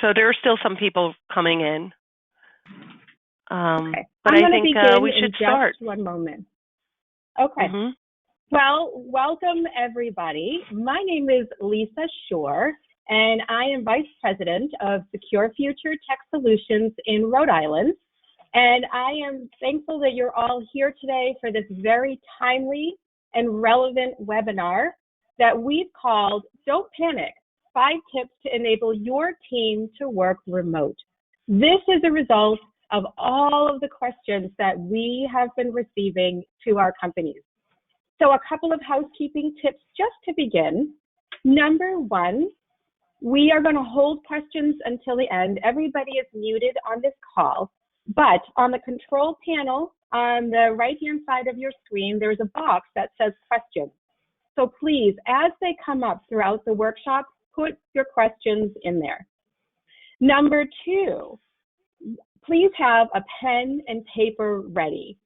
So there are still some people coming in. Okay. But I think we should start. Just one moment. Okay. Mm-hmm. Well, welcome everybody. My name is Lisa Shore, and I am Vice President of Secure Future Tech Solutions in Rhode Island. And I am thankful that you're all here today for this very timely and relevant webinar that we've called Don't Panic, 5 Tips to Enable Your Team to Work Remote. This is a result of all of the questions that we have been receiving to our companies. So a couple of housekeeping tips just to begin. Number 1, we are going to hold questions until the end. Everybody is muted on this call, but on the control panel on the right-hand side of your screen, there's a box that says questions. So please, as they come up throughout the workshop, put your questions in there. Number 2, please have a pen and paper ready.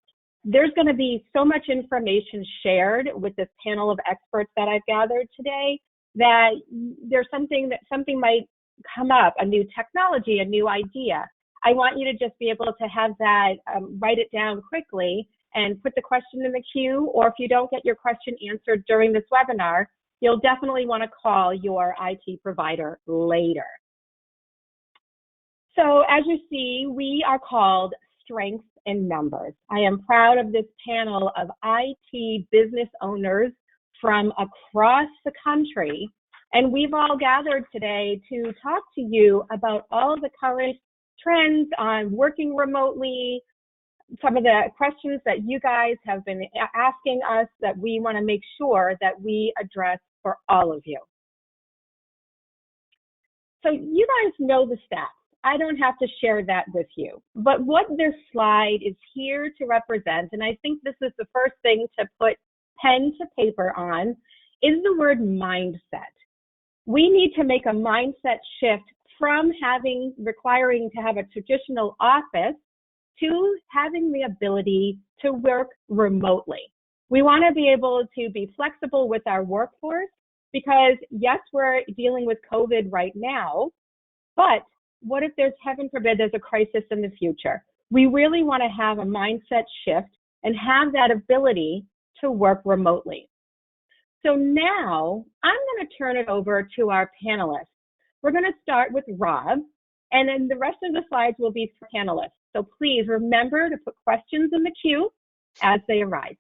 There's going to be so much information shared with this panel of experts that I've gathered today that there's something might come up, a new technology, a new idea. I want you to just be able to have that, write it down quickly and put the question in the queue, or if you don't get your question answered during this webinar, you'll definitely want to call your IT provider later. So as you see, we are called Strengths in Numbers. I am proud of this panel of IT business owners from across the country, and we've all gathered today to talk to you about all of the current trends on working remotely, some of the questions that you guys have been asking us that we want to make sure that we address for all of you. So you guys know the stats. I don't have to share that with you, but what this slide is here to represent, and I think this is the first thing to put pen to paper on, is the word mindset. We need to make a mindset shift from requiring to have a traditional office to having the ability to work remotely. We want to be able to be flexible with our workforce because yes, we're dealing with COVID right now, but what if there's, heaven forbid, there's a crisis in the future? We really want to have a mindset shift and have that ability to work remotely. So now I'm going to turn it over to our panelists. We're going to start with Rob, and then the rest of the slides will be for panelists. So please remember to put questions in the queue as they arise.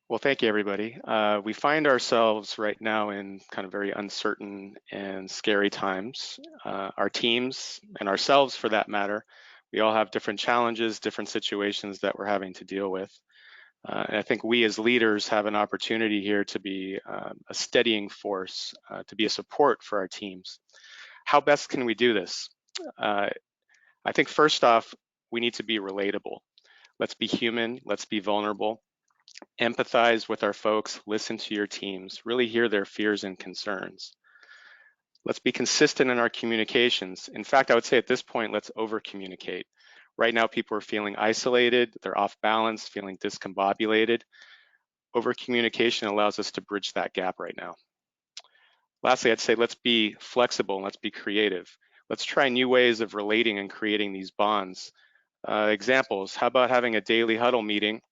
Well, thank you, everybody. We find ourselves right now in kind of very uncertain and scary times. Our teams and ourselves, for that matter, we all have different challenges, different situations that we're having to deal with. And I think we as leaders have an opportunity here to be a steadying force, to be a support for our teams. How best can we do this? I think first off, we need to be relatable. Let's be human, let's be vulnerable. Empathize with our folks, listen to your teams, really hear their fears and concerns. Let's be consistent in our communications. In fact, I would say at this point, let's over-communicate. Right now, people are feeling isolated, they're off balance, feeling discombobulated. Over-communication allows us to bridge that gap right now. Lastly, I'd say let's be flexible and let's be creative. Let's try new ways of relating and creating these bonds. Examples, how about having a daily huddle meeting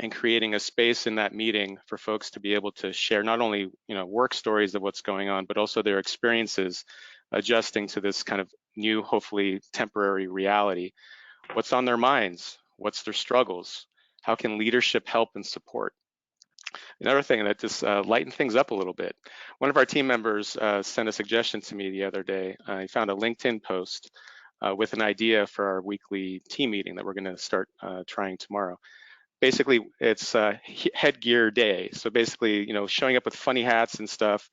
and creating a space in that meeting for folks to be able to share not only work stories of what's going on, but also their experiences adjusting to this kind of new, hopefully temporary reality. What's on their minds? What's their struggles? How can leadership help and support? Another thing that just lighten things up a little bit. One of our team members sent a suggestion to me the other day. He found a LinkedIn post with an idea for our weekly team meeting that we're going to start trying tomorrow. Basically, it's headgear day. So basically, showing up with funny hats and stuff,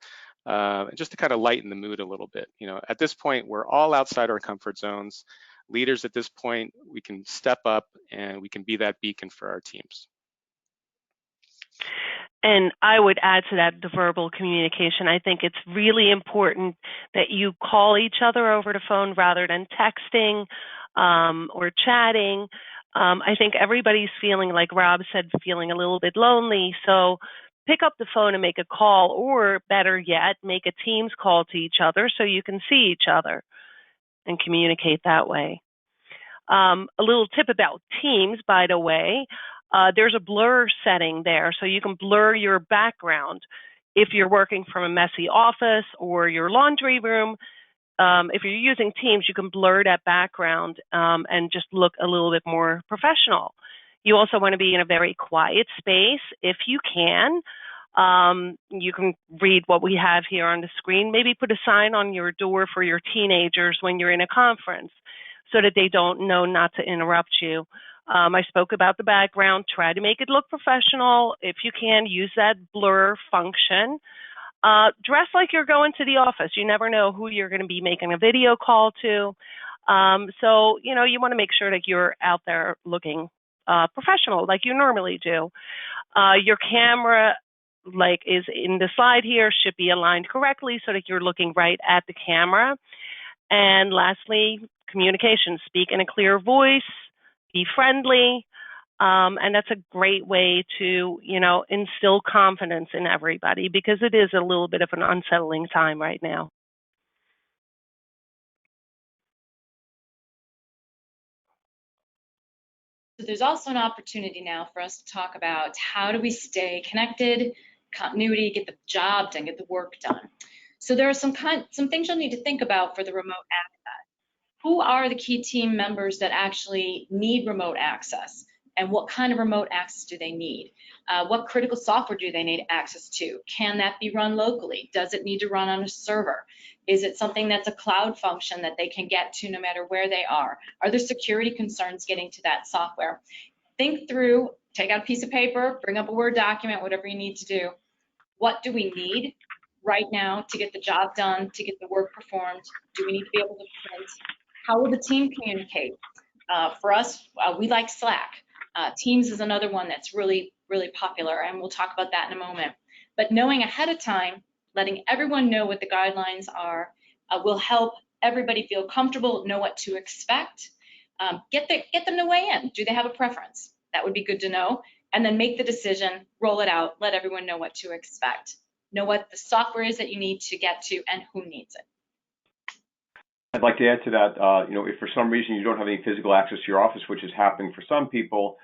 just to kind of lighten the mood a little bit. At this point, we're all outside our comfort zones. Leaders at this point, we can step up and we can be that beacon for our teams. And I would add to that the verbal communication. I think it's really important that you call each other over the phone rather than texting or chatting. I think everybody's feeling, like Rob said, feeling a little bit lonely. So pick up the phone and make a call, or better yet, make a Teams call to each other so you can see each other and communicate that way. A little tip about Teams, by the way, there's a blur setting there, so you can blur your background. If you're working from a messy office or your laundry room, if you're using Teams, you can blur that background and just look a little bit more professional. You also want to be in a very quiet space if you can. You can read what we have here on the screen. Maybe put a sign on your door for your teenagers when you're in a conference so that they don't know not to interrupt you. I spoke about the background. Try to make it look professional. If you can, use that blur function. Dress like you're going to the office. You never know who you're going to be making a video call to. So, you know, you want to make sure that you're out there looking professional like you normally do. Your camera, like is in the slide here, should be aligned correctly so that you're looking right at the camera. And lastly, communication. Speak in a clear voice, be friendly, and that's a great way to, you know, instill confidence in everybody, because it is a little bit of an unsettling time right now. So there's also an opportunity now for us to talk about how do we stay connected, continuity, get the job done, get the work done. So there are some things you'll need to think about for the remote access. Who are the key team members that actually need remote access? And what kind of remote access do they need? What critical software do they need access to? Can that be run locally? Does it need to run on a server? Is it something that's a cloud function that they can get to no matter where they are? Are there security concerns getting to that software? Think through, take out a piece of paper, bring up a Word document, whatever you need to do. What do we need right now to get the job done, to get the work performed? Do we need to be able to print? How will the team communicate? For us, we like Slack. Teams is another one that's really, really popular, and we'll talk about that in a moment. But knowing ahead of time, letting everyone know what the guidelines are, will help everybody feel comfortable, know what to expect. Get them to weigh in. Do they have a preference? That would be good to know. And then make the decision, roll it out, let everyone know what to expect. Know what the software is that you need to get to and who needs it. I'd like to add to that, you know, if for some reason you don't have any physical access to your office, which is happening for some people,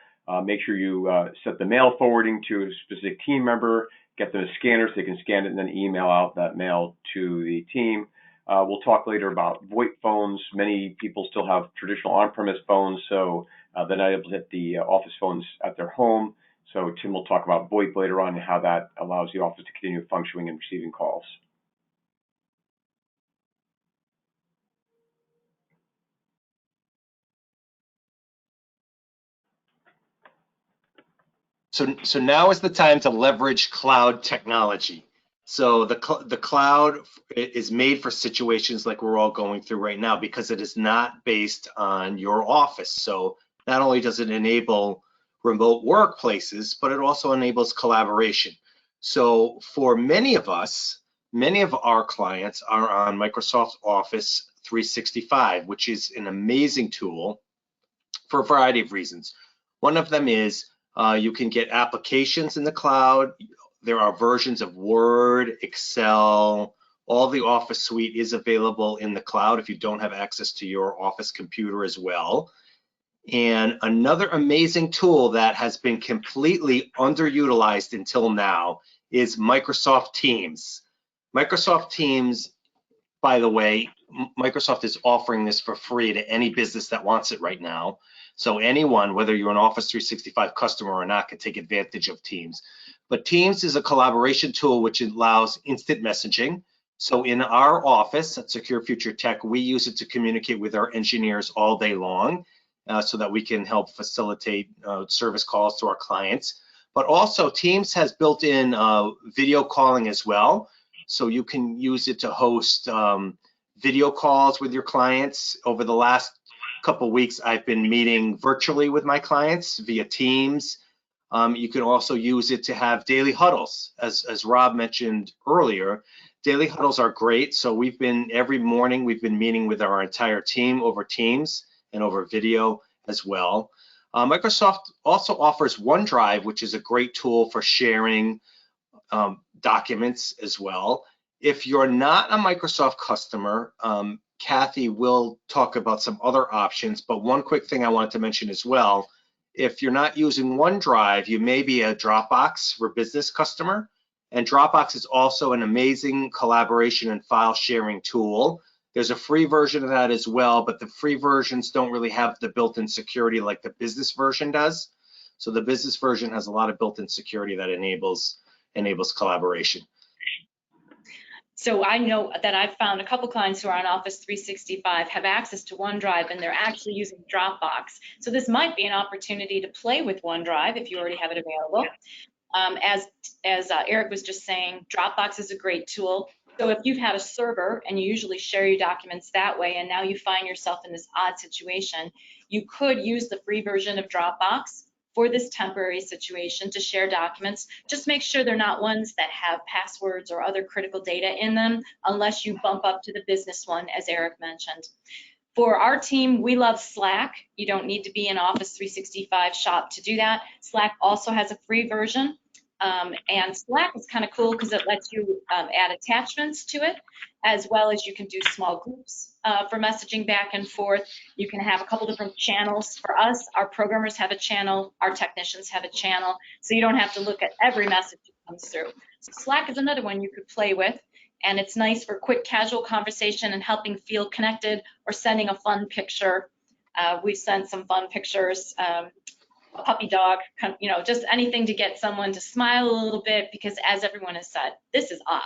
make sure you set the mail forwarding to a specific team member, get them a scanner so they can scan it and then email out that mail to the team. We'll talk later about VoIP phones. Many people still have traditional on-premise phones, so they're not able to hit the office phones at their home. So Tim will talk about VoIP later on and how that allows the office to continue functioning and receiving calls. So now is the time to leverage cloud technology. So the cloud is made for situations like we're all going through right now, because it is not based on your office. So not only does it enable remote workplaces, but it also enables collaboration. So for many of us, many of our clients are on Microsoft Office 365, which is an amazing tool for a variety of reasons. One of them is you can get applications in the cloud. There are versions of Word, Excel, all the Office suite is available in the cloud if you don't have access to your office computer as well. And another amazing tool that has been completely underutilized until now is Microsoft Teams. Microsoft Teams, by the way, Microsoft is offering this for free to any business that wants it right now. So anyone, whether you're an Office 365 customer or not, can take advantage of Teams. But Teams is a collaboration tool which allows instant messaging. So in our office at Secure Future Tech, we use it to communicate with our engineers all day long so that we can help facilitate service calls to our clients. But also Teams has built-in video calling as well. So you can use it to host video calls with your clients. Over the last couple of weeks, I've been meeting virtually with my clients via Teams. You can also use it to have daily huddles. As Rob mentioned earlier, daily huddles are great. So every morning we've been meeting with our entire team over Teams and over video as well. Microsoft also offers OneDrive, which is a great tool for sharing documents as well. If you're not a Microsoft customer, Kathy will talk about some other options, but one quick thing I wanted to mention as well, if you're not using OneDrive, you may be a Dropbox for business customer, and Dropbox is also an amazing collaboration and file sharing tool. There's a free version of that as well, but the free versions don't really have the built-in security like the business version does. So the business version has a lot of built-in security that enables collaboration. So I know that I've found a couple clients who are on Office 365 have access to OneDrive and they're actually using Dropbox. So this might be an opportunity to play with OneDrive if you already have it available. As Eric was just saying, Dropbox is a great tool. So if you've had a server and you usually share your documents that way, and now you find yourself in this odd situation, you could use the free version of Dropbox for this temporary situation to share documents. Just make sure they're not ones that have passwords or other critical data in them, unless you bump up to the business one, as Eric mentioned. For our team, we love Slack. You don't need to be an Office 365 shop to do that. Slack also has a free version. And Slack is kind of cool because it lets you add attachments to it, as well as you can do small groups for messaging back and forth. You can have a couple different channels. For us, our programmers have a channel, our technicians have a channel, so you don't have to look at every message that comes through. So Slack is another one you could play with, and it's nice for quick casual conversation and helping feel connected or sending a fun picture. We've sent some fun pictures. A puppy dog, you know, just anything to get someone to smile a little bit, because as everyone has said, this is odd.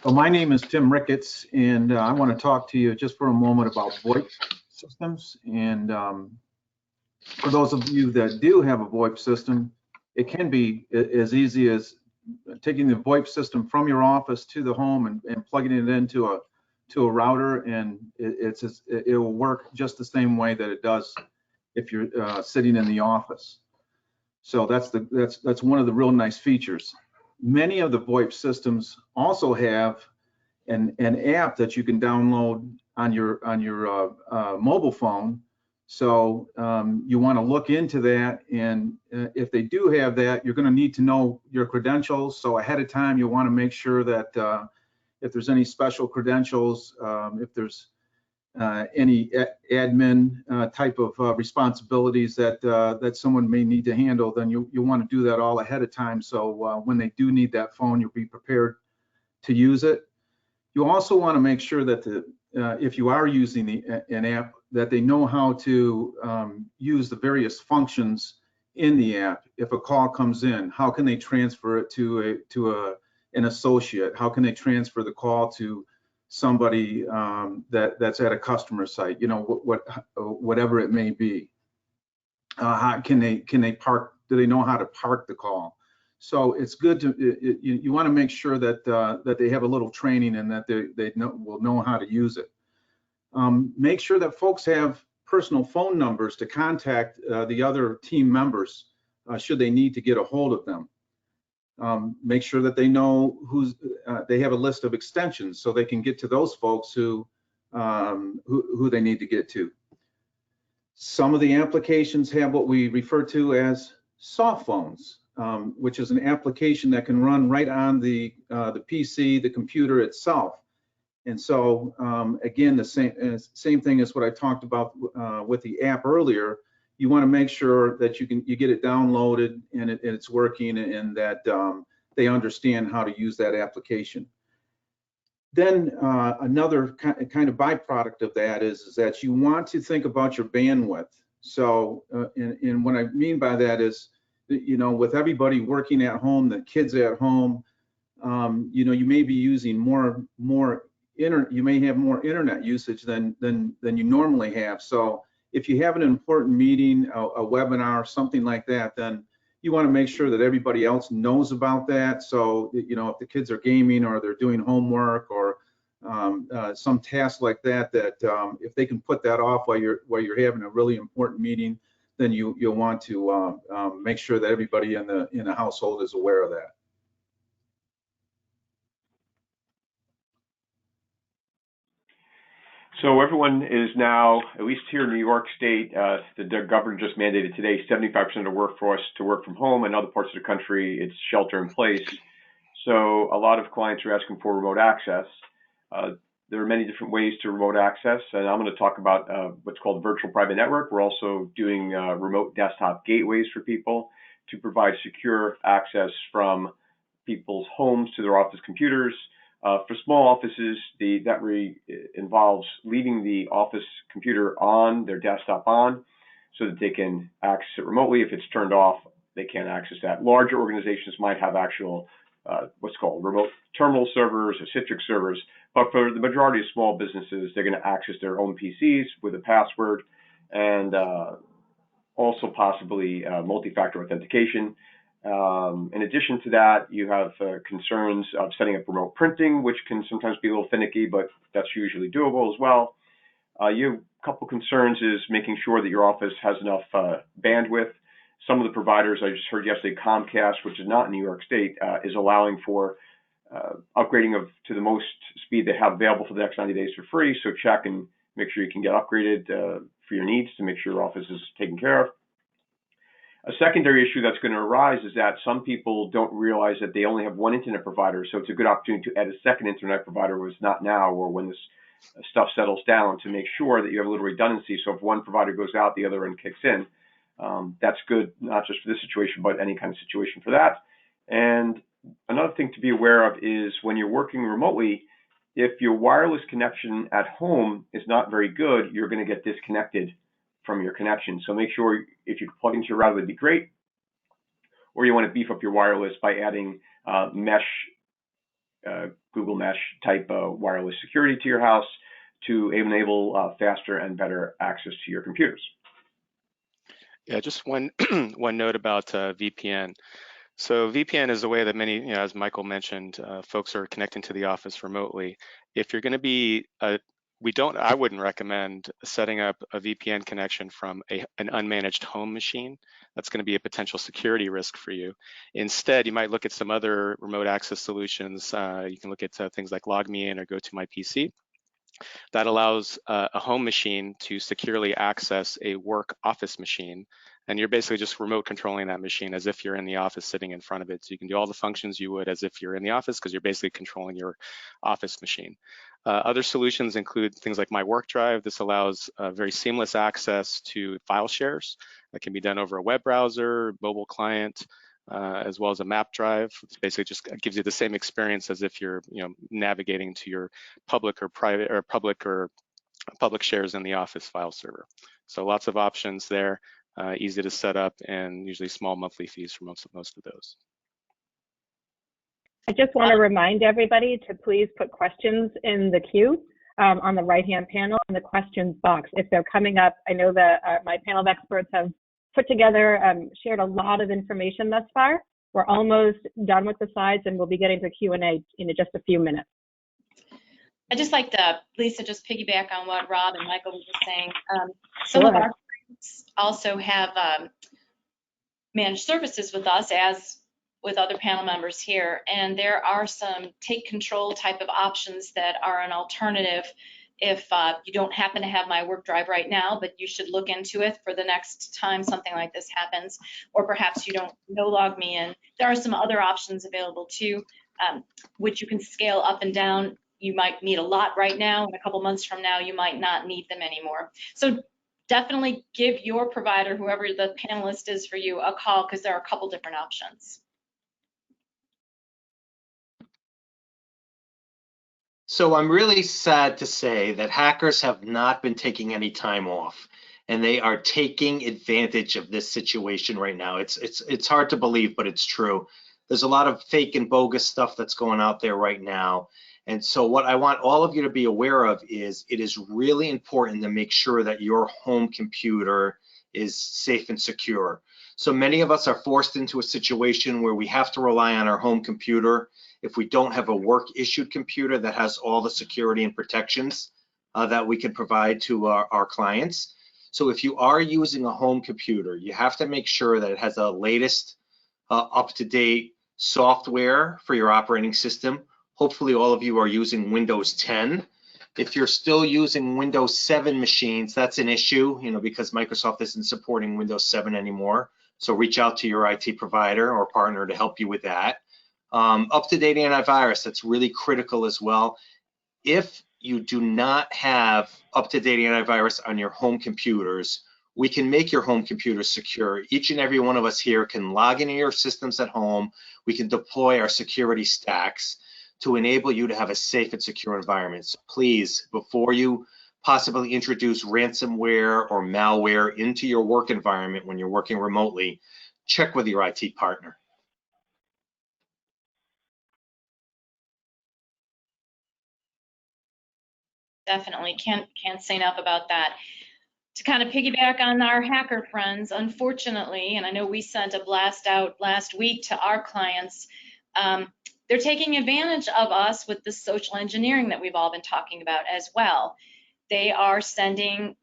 So my name is Tim Ricketts, and I want to talk to you just for a moment about VoIP systems. And for those of you that do have a VoIP system, it can be as easy as taking the VoIP system from your office to the home and plugging it into a router, and it will work just the same way that it does if you're sitting in the office. So that's one of the real nice features. Many of the VoIP systems also have an app that you can download on your mobile phone. So you want to look into that, and if they do have that, you're going to need to know your credentials. So ahead of time, you want to make sure that if there's any special credentials, if there's any admin type of responsibilities that someone may need to handle, then you want to do that all ahead of time. So when they do need that phone, you'll be prepared to use it. You also want to make sure that if you are using an app, that they know how to use the various functions in the app. If a call comes in, how can they transfer it to an associate? How can they transfer the call to somebody that's at a customer site? You know, whatever it may be. How can they park? Do they know how to park the call? So it's good to you want to make sure that they have a little training and that they will know how to use it. Make sure that folks have personal phone numbers to contact the other team members should they need to get a hold of them. Make sure that they know they have a list of extensions so they can get to those folks who they need to get to. Some of the applications have what we refer to as soft phones, which is an application that can run right on the PC, the computer itself. And so again, the same thing as what I talked about with the app earlier. You want to make sure that you get it downloaded and it's working, and that they understand how to use that application. Then another kind of byproduct of that is that you want to think about your bandwidth. So and what I mean by that is, you know, with everybody working at home, the kids at home, you know, you may be using you may have more internet usage than you normally have. So if you have an important meeting, a webinar, something like that, then you want to make sure that everybody else knows about that. So, you know, if the kids are gaming or they're doing homework or some task like that, if they can put that off while you're having a really important meeting, then you'll want to make sure that everybody in the household is aware of that. So everyone is now, at least here in New York State, the governor just mandated today 75% of the workforce to work from home. In other parts of the country, it's shelter in place. So a lot of clients are asking for remote access. There are many different ways to remote access, and I'm going to talk about what's called virtual private network. We're also doing remote desktop gateways for people to provide secure access from people's homes to their office computers. For small offices, that involves leaving the office computer on, their desktop on, so that they can access it remotely. If it's turned off, they can't access that. Larger organizations might have actual what's called remote terminal servers or Citrix servers, but for the majority of small businesses, they're going to access their own PCs with a password and also possibly multi-factor authentication. In addition to that, you have concerns of setting up remote printing, which can sometimes be a little finicky, but that's usually doable as well. You have a couple concerns is making sure that your office has enough bandwidth. Some of the providers, I just heard yesterday, Comcast, which is not in New York State, is allowing for upgrading to the most speed they have available for the next 90 days for free. So check and make sure you can get upgraded for your needs to make sure your office is taken care of. A secondary issue that's going to arise is that some people don't realize that they only have one internet provider, so it's a good opportunity to add a second internet provider when it's not now or when this stuff settles down to make sure that you have a little redundancy. So if one provider goes out, the other end kicks in. That's good, not just for this situation, but any kind of situation for that. And another thing to be aware of is when you're working remotely, if your wireless connection at home is not very good, you're going to get disconnected from your connection. So make sure if you plug into your router, would be great. Or you want to beef up your wireless by adding mesh, Google Mesh type wireless security to your house to enable faster and better access to your computers. Yeah, just one note about VPN. So VPN is a way that many, as Michael mentioned, folks are connecting to the office remotely. If you're going to be I wouldn't recommend setting up a VPN connection from an unmanaged home machine. That's going to be a potential security risk for you. Instead, you might look at some other remote access solutions. You can look at things like LogMeIn or GoToMyPC. That allows a home machine to securely access a work office machine. And you're basically just remote controlling that machine as if you're in the office sitting in front of it. So you can do all the functions you would as if you're in the office because you're basically controlling your office machine. Other solutions include things like My Work Drive. This allows very seamless access to file shares that can be done over a web browser, mobile client, as well as a map drive. It's basically just gives you the same experience as if you're navigating to your public or private or public shares in the Office file server. So lots of options there, easy to set up, and usually small monthly fees for most of those. I just want to remind everybody to please put questions in the queue on the right-hand panel in the questions box. If they're coming up, I know that my panel of experts have put together, shared a lot of information thus far. We're almost done with the slides and we'll be getting to Q&A in just a few minutes. I'd just like to, Lisa, just piggyback on what Rob and Michael were just saying. Some of our clients also have managed services with us, as with other panel members here, and there are some take control type of options that are an alternative if you don't happen to have My Work Drive right now, but you should look into it for the next time something like this happens, or perhaps you don't know LogMeIn. There are some other options available too, which you can scale up and down. You might need a lot right now, and a couple months from now, you might not need them anymore. So definitely give your provider, whoever the panelist is for you, a call, because there are a couple different options. So I'm really sad to say that hackers have not been taking any time off, and they are taking advantage of this situation right now. It's hard to believe, but it's true. There's a lot of fake and bogus stuff that's going out there right now. And so what I want all of you to be aware of is it is really important to make sure that your home computer is safe and secure. So many of us are forced into a situation where we have to rely on our home computer if we don't have a work issued computer that has all the security and protections that we can provide to our clients. So if you are using a home computer, you have to make sure that it has the latest up-to-date software for your operating system. Hopefully all of you are using Windows 10. If you're still using Windows 7 machines, that's an issue, because Microsoft isn't supporting Windows 7 anymore. So reach out to your IT provider or partner to help you with that. Up-to-date antivirus, that's really critical as well. If you do not have up-to-date antivirus on your home computers, we can make your home computers secure. Each and every one of us here can log into your systems at home. We can deploy our security stacks to enable you to have a safe and secure environment. So please, before you possibly introduce ransomware or malware into your work environment when you're working remotely, check with your IT partner. Definitely can't say enough about that. To kind of piggyback on our hacker friends, unfortunately, and I know we sent a blast out last week to our clients, they're taking advantage of us with the social engineering that we've all been talking about as well. They are sending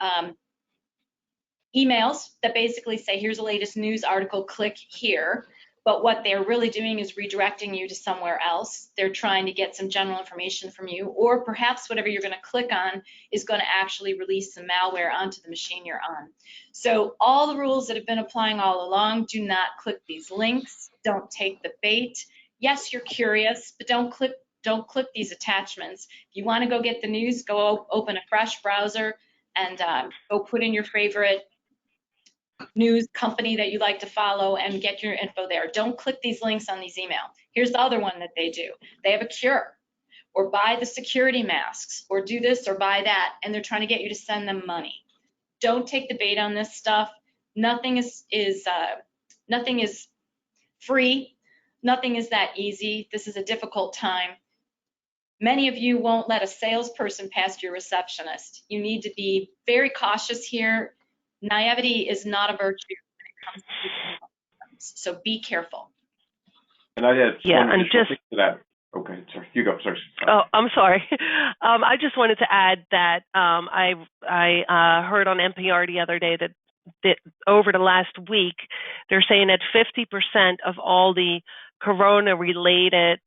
emails that basically say, here's the latest news article, click here. But what they're really doing is redirecting you to somewhere else. They're trying to get some general information from you, or perhaps whatever you're going to click on is going to actually release some malware onto the machine you're on. So all the rules that have been applying all along, do not click these links. Don't take the bait. Yes, you're curious, but don't click these attachments. If you want to go get the news, go open a fresh browser and go put in your favorite news company that you like to follow and get your info there. Don't click these links on these emails. Here's the other one that they do. They have a cure, or buy the security masks, or do this or buy that, and they're trying to get you to send them money. Don't take the bait on this stuff. Nothing is free. Nothing is that easy. This is a difficult time. Many of you won't let a salesperson past your receptionist. You need to be very cautious here. Naivety is not a virtue when it comes to these, so be careful. And I had and just to that. Okay, sorry, you go. Sorry. Oh, I'm sorry. I just wanted to add that I heard on NPR the other day that over the last week, they're saying that 50% of all the corona-related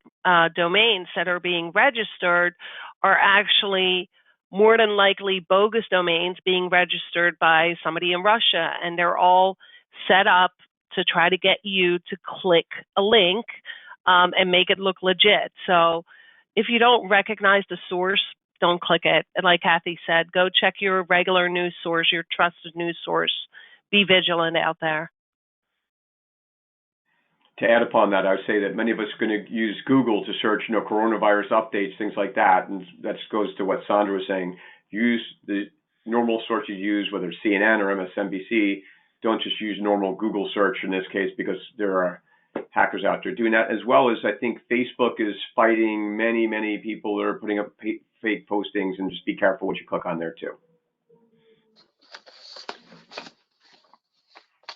domains that are being registered are actually more than likely bogus domains being registered by somebody in Russia, and they're all set up to try to get you to click a link and make it look legit. So if you don't recognize the source, don't click it. And like Kathy said, go check your regular news source, your trusted news source. Be vigilant out there. To add upon that, I would say that many of us are going to use Google to search, coronavirus updates, things like that. And that goes to what Sandra was saying. Use the normal source you use, whether it's CNN or MSNBC. Don't just use normal Google search in this case, because there are hackers out there doing that, as well as I think Facebook is fighting many people that are putting up fake postings, and just be careful what you click on there too.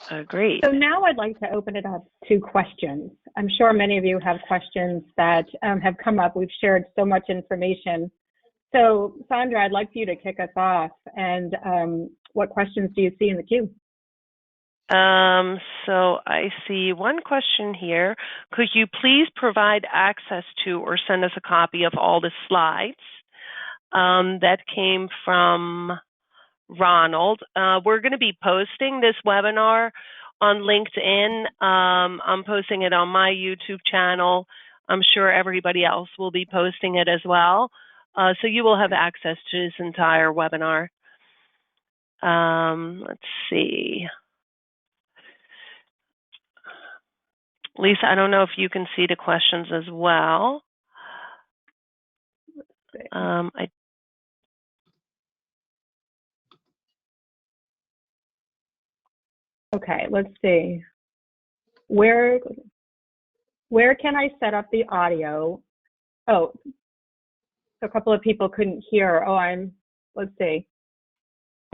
Agreed. So now I'd like to open it up to questions. I'm sure many of you have questions that have come up. We've shared so much information. So Sandra, I'd like for you to kick us off. And what questions do you see in the queue? So I see one question here. Could you please provide access to or send us a copy of all the slides? That came from Ronald. We're going to be posting this webinar on LinkedIn. I'm posting it on my YouTube channel. I'm sure everybody else will be posting it as well. So you will have access to this entire webinar. Let's see. Lisa, I don't know if you can see the questions as well. Okay, let's see. Where can I set up the audio? Oh, a couple of people couldn't hear. Let's see.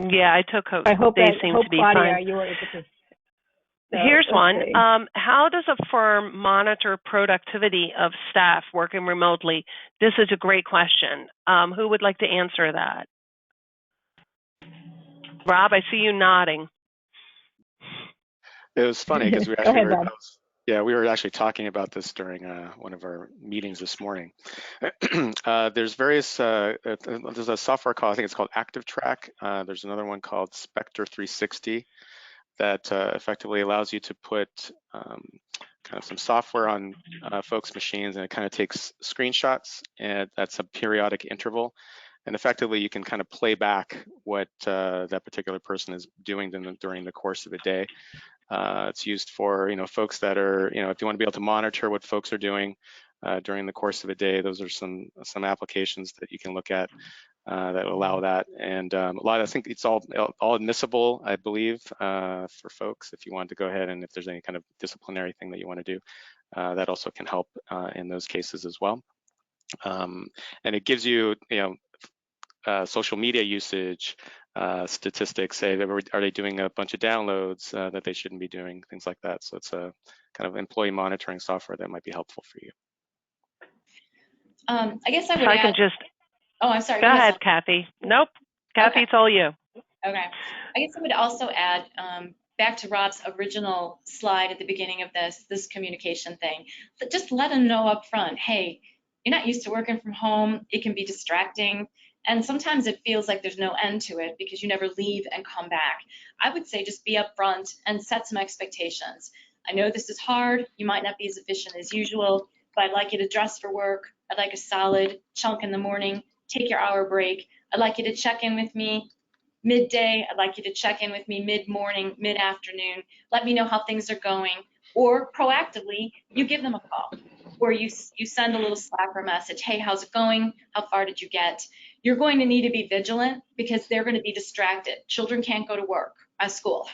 Yeah, I took I hope they seem to be Claudia, fine. you were able to. So, here's one. See. How does a firm monitor productivity of staff working remotely? This is a great question. Who would like to answer that? Rob, I see you nodding. It was funny because we actually Yeah, we were actually talking about this during one of our meetings this morning. There's various, there's a software called, I think it's called ActiveTrack. There's another one called Spectre 360 that effectively allows you to put kind of some software on folks' machines, and it kind of takes screenshots and that's a periodic interval. And effectively, you can kind of play back what that particular person is doing during the course of a day. It's used for, folks that are, if you want to be able to monitor what folks are doing during the course of a day, those are some applications that you can look at that allow that. And a lot, I think it's all admissible, I believe, for folks if you want to go ahead and if there's any kind of disciplinary thing that you want to do, that also can help in those cases as well. And it gives you, social media usage statistics, say, are they doing a bunch of downloads that they shouldn't be doing, things like that. So it's a kind of employee monitoring software that might be helpful for you. I guess I would I can just. Oh, I'm sorry. Go ahead, Kathy. Nope. Kathy, it's all you. Okay. I guess I would also add, back to Rob's original slide at the beginning of this communication thing, but just let them know up front, hey, you're not used to working from home. It can be distracting. And sometimes it feels like there's no end to it because you never leave and come back. I would say just be upfront and set some expectations. I know this is hard. You might not be as efficient as usual, but I'd like you to dress for work. I'd like a solid chunk in the morning. Take your hour break. I'd like you to check in with me midday. I'd like you to check in with me mid-morning, mid-afternoon. Let me know how things are going. Or proactively, you give them a call, or you send a little Slack or message. Hey, how's it going? How far did you get? You're going to need to be vigilant because they're going to be distracted. Children can't go to work at school.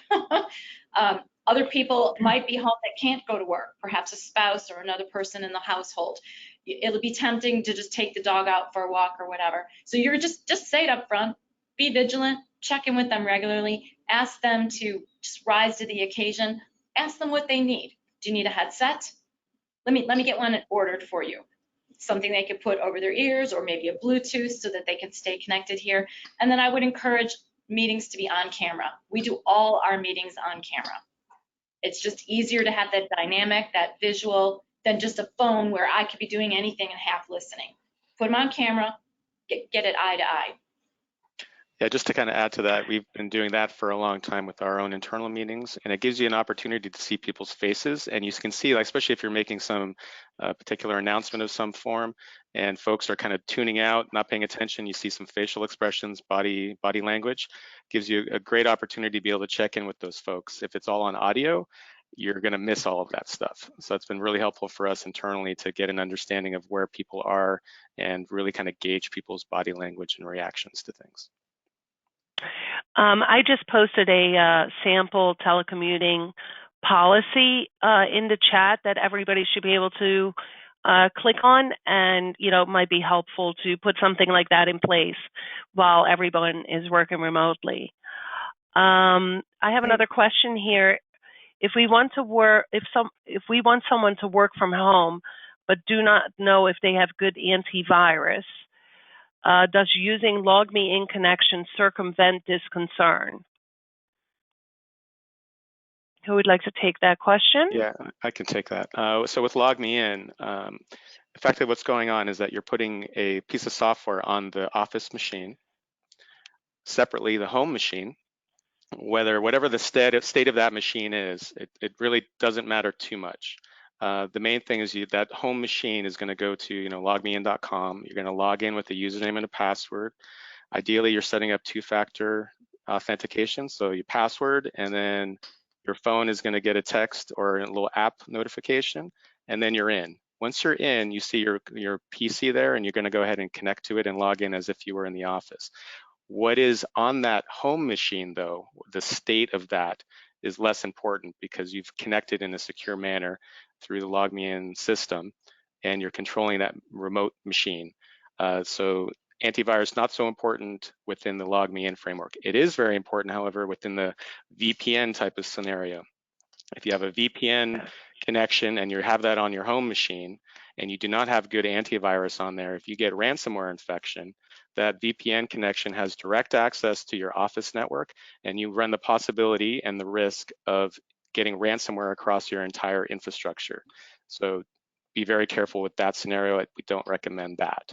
Other people might be home that can't go to work, perhaps a spouse or another person in the household. It'll be tempting to just take the dog out for a walk or whatever. So you're just say it up front, be vigilant, check in with them regularly, ask them to just rise to the occasion, ask them what they need. Do you need a headset? Let me get one ordered for you. Something they could put over their ears or maybe a Bluetooth so that they can stay connected here. And then I would encourage meetings to be on camera. We do all our meetings on camera. It's just easier to have that dynamic, that visual, than just a phone where I could be doing anything and half listening. Put them on camera, get it eye to eye. Yeah, just to kind of add to that, we've been doing that for a long time with our own internal meetings, and it gives you an opportunity to see people's faces, and you can see, like, especially if you're making some particular announcement of some form, and folks are kind of tuning out, not paying attention, you see some facial expressions, body language, gives you a great opportunity to be able to check in with those folks. If it's all on audio, you're going to miss all of that stuff. So it's been really helpful for us internally to get an understanding of where people are and really kind of gauge people's body language and reactions to things. I just posted a sample telecommuting policy in the chat that everybody should be able to click on, and it might be helpful to put something like that in place while everyone is working remotely. I have another question here. If we want someone to work from home but do not know if they have good antivirus, does using LogMeIn connection circumvent this concern? Who would like to take that question? Yeah, I can take that. So with LogMeIn, effectively what's going on is that you're putting a piece of software on the office machine, separately the home machine. Whatever the state of that machine is, it really doesn't matter too much. The main thing is that home machine is going to go to logmein.com. You're going to log in with a username and a password. Ideally, you're setting up two-factor authentication, so your password, and then your phone is going to get a text or a little app notification, and then you're in. Once you're in, you see your PC there, and you're going to go ahead and connect to it and log in as if you were in the office. What is on that home machine, though, the state of that is less important because you've connected in a secure manner through the LogMeIn system, and you're controlling that remote machine. So antivirus not so important within the LogMeIn framework. It is very important, however, within the VPN type of scenario. If you have a VPN connection and you have that on your home machine and you do not have good antivirus on there, if you get ransomware infection, that VPN connection has direct access to your office network, and you run the possibility and the risk of getting ransomware across your entire infrastructure. So be very careful with that scenario. We don't recommend that.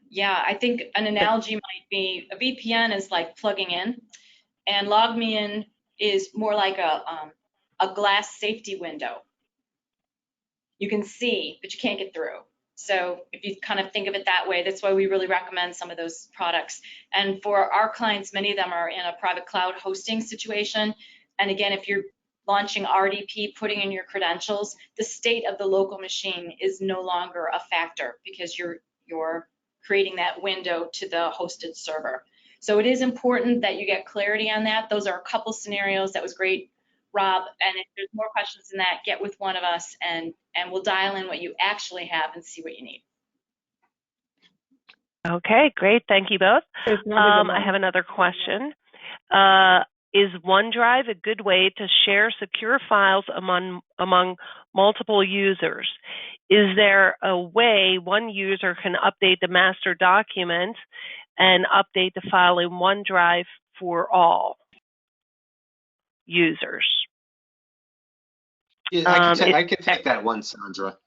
Yeah, I think an analogy might be a VPN is like plugging in, and LogMeIn is more like a glass safety window. You can see, but you can't get through. So if you kind of think of it that way, that's why we really recommend some of those products. And for our clients, many of them are in a private cloud hosting situation. And again, if you're launching RDP, putting in your credentials, the state of the local machine is no longer a factor because you're creating that window to the hosted server. So it is important that you get clarity on that. Those are a couple scenarios. That was great, Rob, and if there's more questions than that, get with one of us and we'll dial in what you actually have and see what you need. Okay, great. Thank you both. I have another question. Is OneDrive a good way to share secure files among multiple users? Is there a way one user can update the master document and update the file in OneDrive for all users? Yeah, I can take that one, Sandra.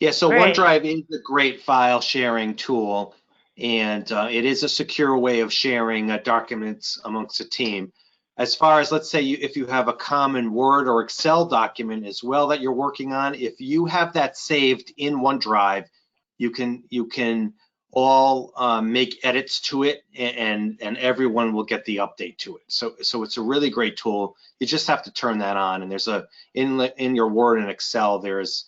Yeah, so Great. OneDrive is a great file sharing tool, and it is a secure way of sharing documents amongst a team. As far as, let's say, if you have a common Word or Excel document as well that you're working on, if you have that saved in OneDrive, you can all make edits to it, and everyone will get the update to it. So it's a really great tool. You just have to turn that on, and there's in your Word and Excel there is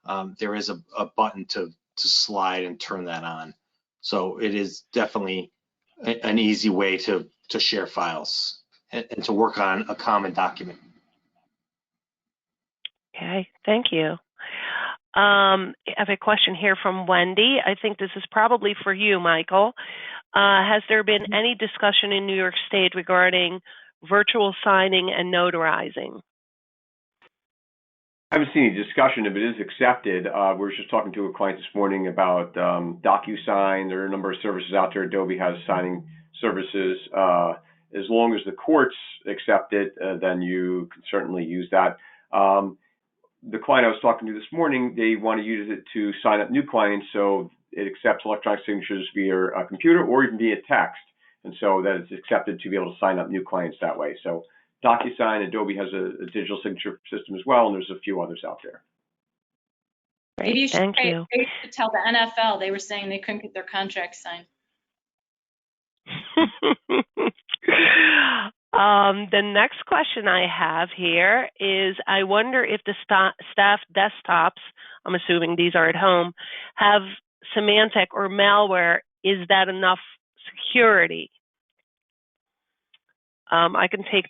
a button to slide and turn that on. So it is definitely an easy way to share files and to work on a common document. Okay, thank you. I have a question here from Wendy. I think this is probably for you, Michael. Has there been any discussion in New York State regarding virtual signing and notarizing? I haven't seen any discussion if it is accepted. We were just talking to a client this morning about DocuSign. There are a number of services out there. Adobe has signing services. As long as the courts accept it, then you can certainly use that. The client I was talking to this morning, they want to use it to sign up new clients, so it accepts electronic signatures via a computer or even via text, and so that it's accepted to be able to sign up new clients that way. So DocuSign, Adobe has a digital signature system as well, and there's a few others out there. Great, Maybe you should tell the NFL. They were saying they couldn't get their contracts signed. The next question I have here is, I wonder if the staff desktops, I'm assuming these are at home, have Symantec or malware. Is that enough security? I can take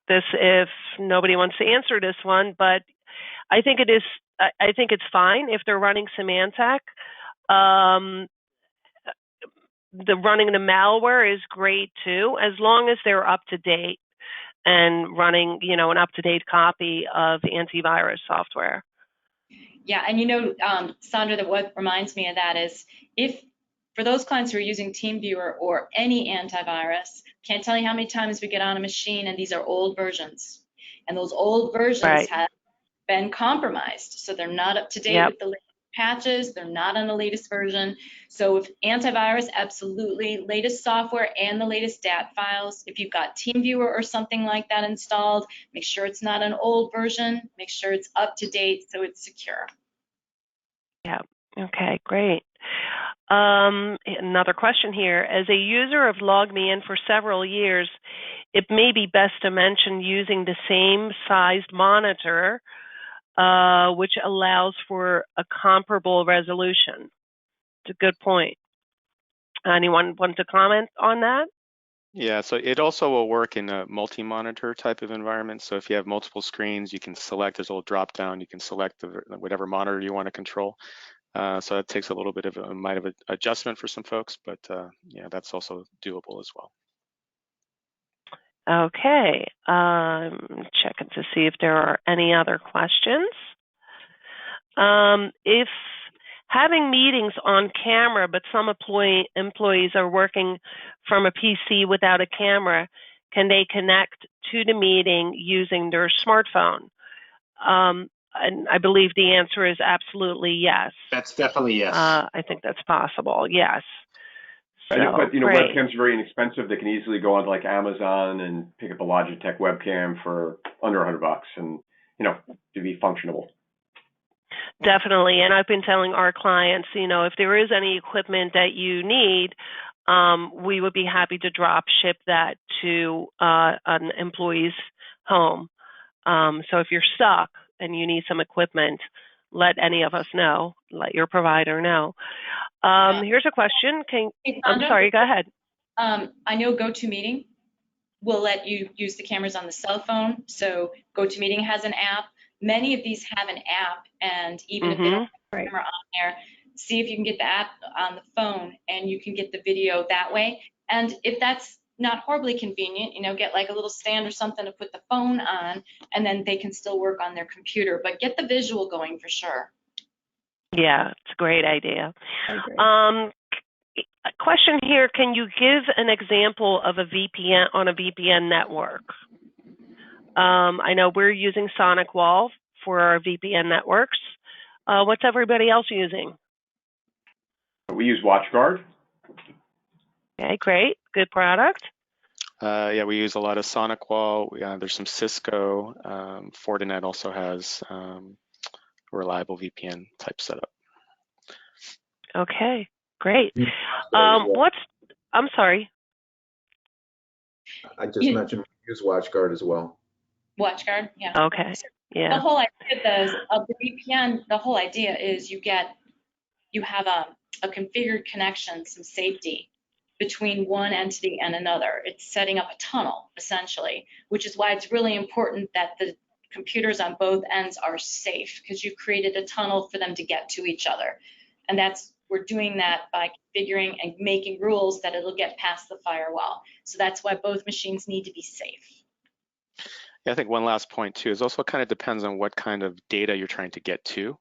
this if nobody wants to answer this one, but I think it is. I think it's fine if they're running Symantec. Running the malware is great too, as long as they're up to date and running, an up-to-date copy of antivirus software. Yeah, and Sandra, that what reminds me of that is, if for those clients who are using TeamViewer or any antivirus, can't tell you how many times we get on a machine and these are old versions, and those old versions have been compromised, so they're not up to date with the latest patches, they're not on the latest version. So if antivirus, absolutely, latest software and the latest DAT files. If you've got TeamViewer or something like that installed, make sure it's not an old version, make sure it's up to date so it's secure. Yeah, okay, great. Another question here. As a user of LogMeIn for several years, it may be best to mention using the same sized monitor, which allows for a comparable resolution. It's a good point. Anyone want to comment on that? Yeah, so it also will work in a multi-monitor type of environment. So if you have multiple screens, you can select, there's a little drop down, you can select whatever monitor you want to control. So that takes a little bit of an adjustment for some folks, but yeah, that's also doable as well. Okay, checking to see if there are any other questions. If having meetings on camera, but some employees are working from a PC without a camera, can they connect to the meeting using their smartphone? And I believe the answer is absolutely yes. That's definitely yes. I think that's possible. Yes. I know, but great. webcams are very inexpensive. They can easily go on like Amazon and pick up a Logitech webcam for under $100, and to be functional. Definitely, and I've been telling our clients, if there is any equipment that you need, we would be happy to drop ship that to an employee's home. So if you're stuck and you need some equipment, let any of us know. Let your provider know. Here's a question. I'm sorry, go ahead. I know GoToMeeting will let you use the cameras on the cell phone. So GoToMeeting has an app. Many of these have an app, and even if they don't have a camera on there, see if you can get the app on the phone and you can get the video that way. And if that's not horribly convenient, get like a little stand or something to put the phone on, and then they can still work on their computer, but get the visual going for sure. Yeah, it's a great idea. A question here, can you give an example of a VPN on a VPN network? I know we're using SonicWall for our VPN networks. What's everybody else using? We use WatchGuard. Okay, great. Good product. Yeah, we use a lot of SonicWall. There's some Cisco. Fortinet also has a reliable VPN type setup. Okay, great. I'm sorry. I just mentioned we use WatchGuard as well. WatchGuard, yeah. Okay, yeah. The whole idea of the VPN, the whole idea is you have a configured connection, some safety between one entity and another. It's setting up a tunnel, essentially, which is why it's really important that the computers on both ends are safe, because you created a tunnel for them to get to each other. And we're doing that by configuring and making rules that it'll get past the firewall. So that's why both machines need to be safe. Yeah, I think one last point too is also kind of depends on what kind of data you're trying to get to.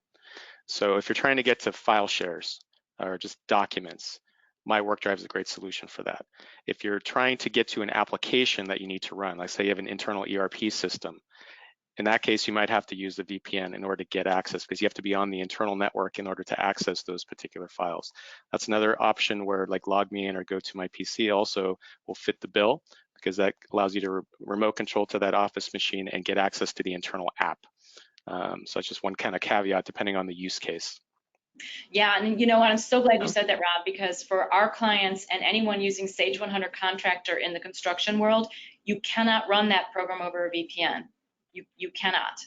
So if you're trying to get to file shares or just documents, My Work Drive is a great solution for that. If you're trying to get to an application that you need to run, like say you have an internal ERP system, in that case, you might have to use the VPN in order to get access, because you have to be on the internal network in order to access those particular files. That's another option where like LogMeIn or GoToMyPC also will fit the bill, because that allows you to remote control to that Office machine and get access to the internal app. So that's just one kind of caveat depending on the use case. Yeah, and you know what, I'm so glad you said that, Rob, because for our clients and anyone using Sage 100 Contractor in the construction world, you cannot run that program over a VPN. You cannot.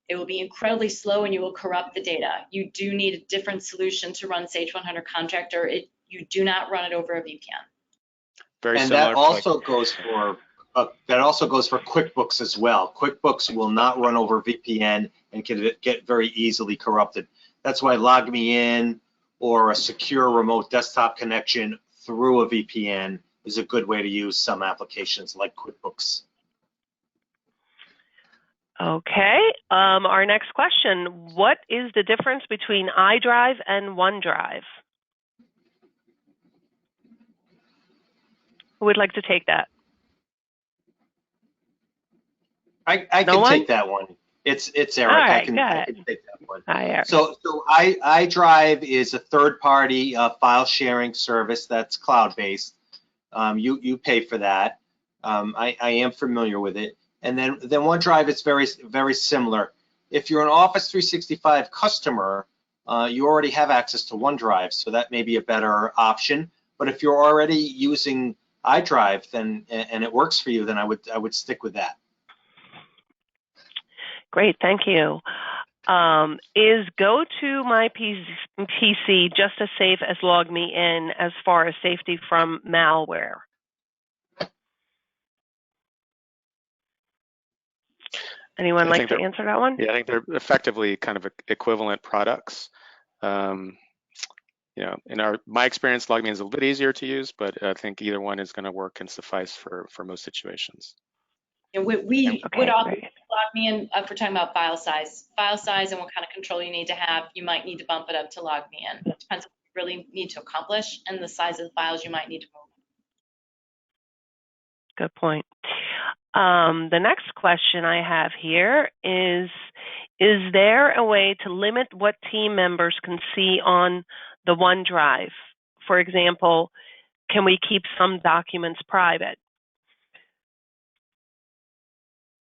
It will be incredibly slow and you will corrupt the data. You do need a different solution to run Sage 100 Contractor. You do not run it over a VPN. Very and similar. That also goes for QuickBooks as well. QuickBooks will not run over VPN and can get very easily corrupted. That's why LogMeIn or a secure remote desktop connection through a VPN is a good way to use some applications like QuickBooks. Okay, our next question, what is the difference between iDrive and OneDrive? Who would like to take that? I can take that one. It's Eric. Right, I can take that one. Hi, Eric. So iDrive is a third-party file sharing service that's cloud-based. You pay for that. I am familiar with it. And then OneDrive is very similar. If you're an Office 365 customer, you already have access to OneDrive, so that may be a better option. But if you're already using iDrive, then and it works for you, then I would stick with that. Great, thank you. Is GoToMyPC just as safe as LogMeIn as far as safety from malware? Anyone like to answer that one? Yeah, I think they're effectively kind of equivalent products. In my experience, LogMeIn is a little bit easier to use, but I think either one is going to work and suffice for most situations. And we would also LogMeIn if we're talking about file size and what kind of control you need to have. You might need to bump it up to LogMeIn. It depends on what you really need to accomplish and the size of the files you might need to move. Good point. The next question I have here is there a way to limit what team members can see on the OneDrive? For example, can we keep some documents private?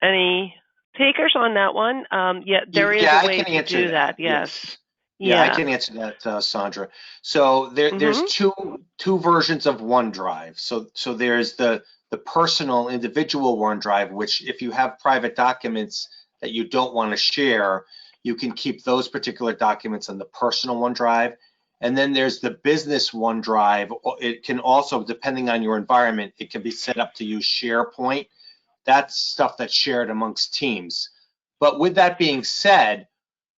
Any takers on that one? Yeah, there is a way to do that. Yes. Yeah, I can answer that, Sandra. So there's two versions of OneDrive. So there's the personal individual OneDrive, which if you have private documents that you don't want to share, you can keep those particular documents on the personal OneDrive. And then there's the business OneDrive. It can also, depending on your environment, it can be set up to use SharePoint. That's stuff that's shared amongst teams. But with that being said,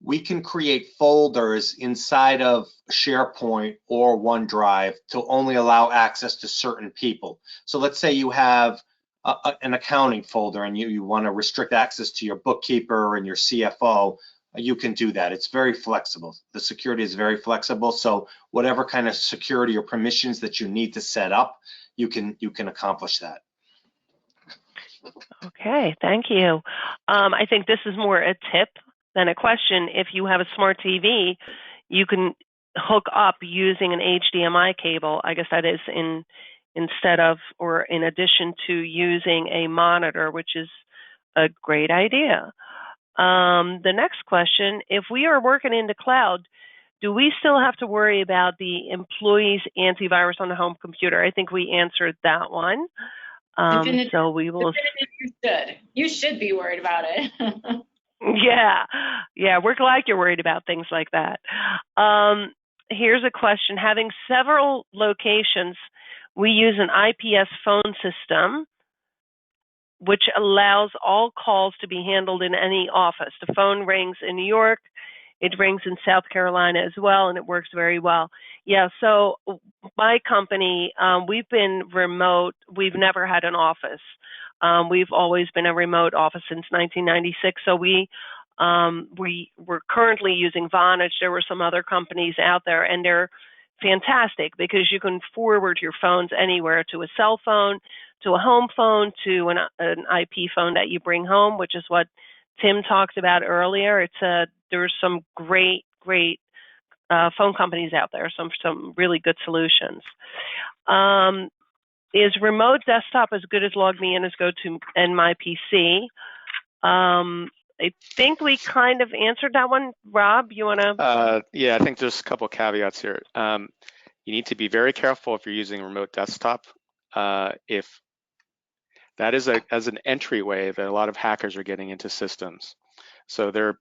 we can create folders inside of SharePoint or OneDrive to only allow access to certain people. So let's say you have an accounting folder and you want to restrict access to your bookkeeper and your CFO, you can do that. It's very flexible. The security is very flexible. So whatever kind of security or permissions that you need to set up, you can accomplish that. Okay, thank you. I think this is more a tip than a question. If you have a smart TV, you can hook up using an HDMI cable. I guess that is instead of or in addition to using a monitor, which is a great idea. The next question, if we are working in the cloud, do we still have to worry about the employee's antivirus on the home computer? I think we answered that one. So we will. You should be worried about it. Yeah, we're glad you're worried about things like that. Here's a question. Having several locations, we use an IPS phone system, which allows all calls to be handled in any office. The phone rings in New York, it rings in South Carolina as well, and it works very well. Yeah, so my company, we've been remote. We've never had an office. We've always been a remote office since 1996. So we're currently using Vonage. There were some other companies out there, and they're fantastic because you can forward your phones anywhere, to a cell phone, to a home phone, to an IP phone that you bring home, which is what Tim talked about earlier. There's some great phone companies out there, some really good solutions. Is remote desktop as good as LogMeIn as GoToMeIn my PC? I think we kind of answered that one. Rob, you want to? Yeah, I think there's a couple caveats here. You need to be very careful if you're using remote desktop. If that is as an entryway that a lot of hackers are getting into systems. So they're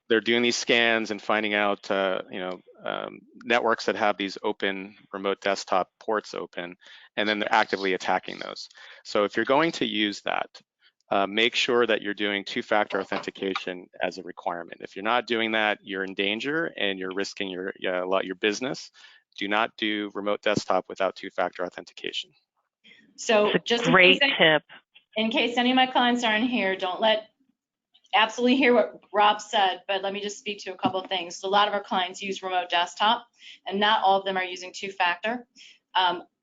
they're doing these scans and finding out networks that have these open remote desktop ports open, and then they're actively attacking those. So if you're going to use that, make sure that you're doing two-factor authentication as a requirement. If you're not doing that, you're in danger and you're risking your business. Do not do remote desktop without two-factor authentication. So just great tip. In case any of my clients aren't here, don't absolutely hear what Rob said, but let me just speak to a couple of things. So a lot of our clients use remote desktop, and not all of them are using two-factor.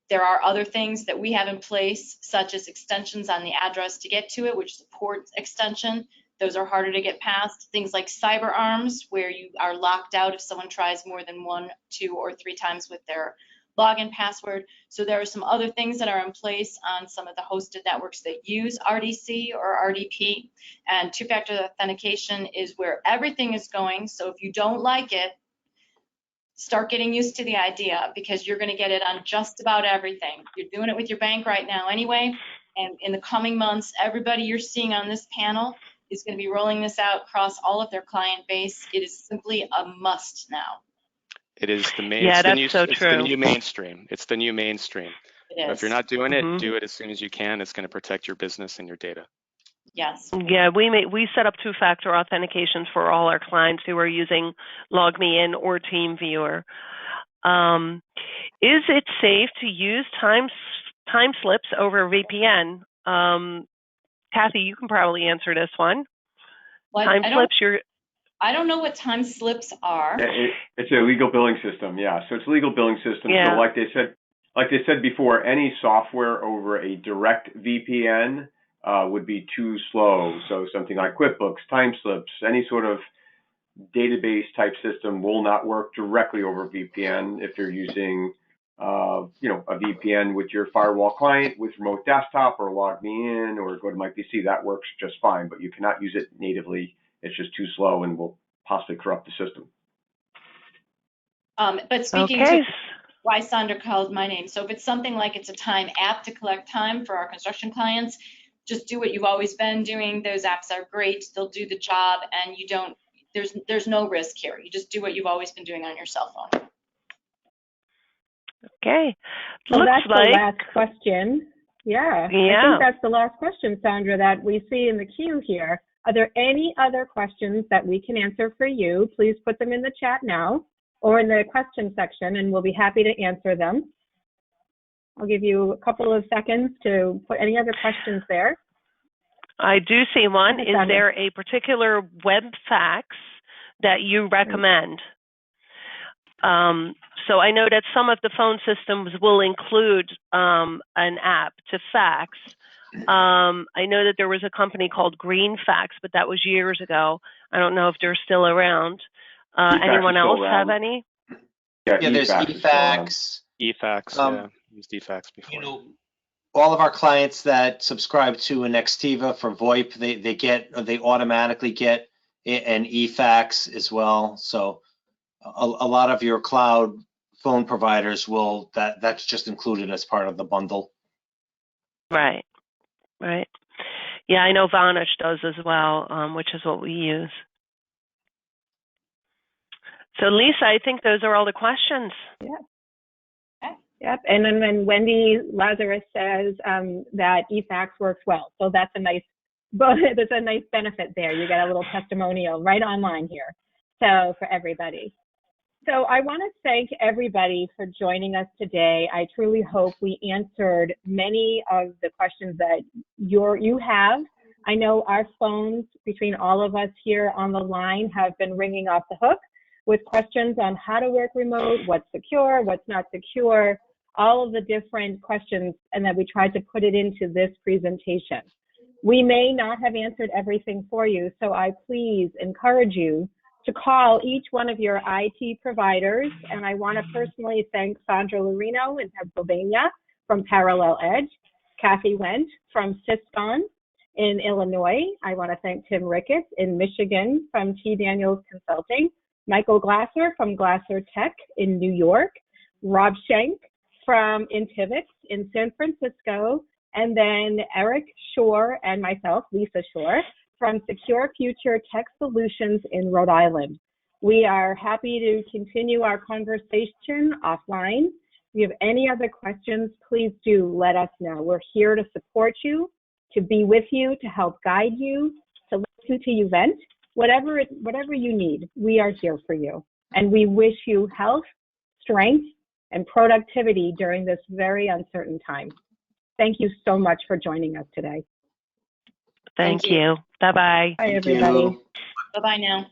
There are other things that we have in place, such as extensions on the address to get to it, which is a port extension. Those are harder to get past. Things like CyberArms, where you are locked out if someone tries more than 1, 2, or 3 times with their login password. So there are some other things that are in place on some of the hosted networks that use RDC or RDP. And two-factor authentication is where everything is going. So if you don't like it, start getting used to the idea, because you're going to get it on just about everything. You're doing it with your bank right now anyway. And in the coming months, everybody you're seeing on this panel is going to be rolling this out across all of their client base. It is simply a must now. It is the main. Yeah, it's the new mainstream. It's the new mainstream. It is. If you're not doing it, do it as soon as you can. It's going to protect your business and your data. Yes. Yeah, we set up two-factor authentications for all our clients who are using LogMeIn or TeamViewer. Is it safe to use time slips over VPN? Kathy, you can probably answer this one. Time slips, I don't know what time slips are. It's a legal billing system, yeah. So it's a legal billing system. Yeah. So like they said before, any software over a direct VPN would be too slow. So something like QuickBooks, TimeSlips, any sort of database type system will not work directly over VPN if you're using a VPN with your firewall client with remote desktop or log me in or go to my PC. That works just fine, but you cannot use it natively. It's just too slow and will possibly corrupt the system. But speaking Okay. to why Sandra called my name, so if it's something like it's a time app to collect time for our construction clients, just do what you've always been doing. Those apps are great. They'll do the job, and you don't. There's no risk here. You just do what you've always been doing on your cell phone. Okay. So Looks that's like the last question. Yeah, I think that's the last question, Sandra, that we see in the queue here. Are there any other questions that we can answer for you? Please put them in the chat now or in the question section, and we'll be happy to answer them. I'll give you a couple of seconds to put any other questions there. I do see one. Okay, Is Sandra. there a particular web fax that you recommend? So I know that some of the phone systems will include an app to fax. I know that there was a company called GreenFax, but that was years ago. I don't know if they're still around. Anyone else have any? Yeah, there's eFax. eFax. Yeah, used eFax before. You know, all of our clients that subscribe to an Nextiva for VoIP, they automatically get an eFax as well. So a lot of your cloud phone providers will, that's just included as part of the bundle. Right. Yeah, I know Vonage does as well, which is what we use. So Lisa, I think those are all the questions. Yep, and then when Wendy Lazarus says that eFax works well, so that's a nice benefit there. You get a little testimonial right online here, so for everybody. So I want to thank everybody for joining us today. I truly hope we answered many of the questions that you have. I know our phones between all of us here on the line have been ringing off the hook with questions on how to work remote, what's secure, what's not secure, all of the different questions, and that we tried to put it into this presentation. We may not have answered everything for you, so I please encourage you to call each one of your IT providers, and I want to personally thank Sandra Lorino in Pennsylvania from Parallel Edge, Kathy Wendt from Syscon in Illinois. I want to thank Tim Ricketts in Michigan from T. Daniels Consulting, Michael Glasser from Glasser Tech in New York, Rob Schenk from Intivix in San Francisco, and then Eric Shore and myself, Lisa Shore, from Secure Future Tech Solutions in Rhode Island. We are happy to continue our conversation offline. If you have any other questions, please do let us know. We're here to support you, to be with you, to help guide you, to listen to you vent. Whatever you need, we are here for you. And we wish you health, strength, and productivity during this very uncertain time. Thank you so much for joining us today. Thank you. Bye-bye. Bye, everybody. You. Bye-bye now.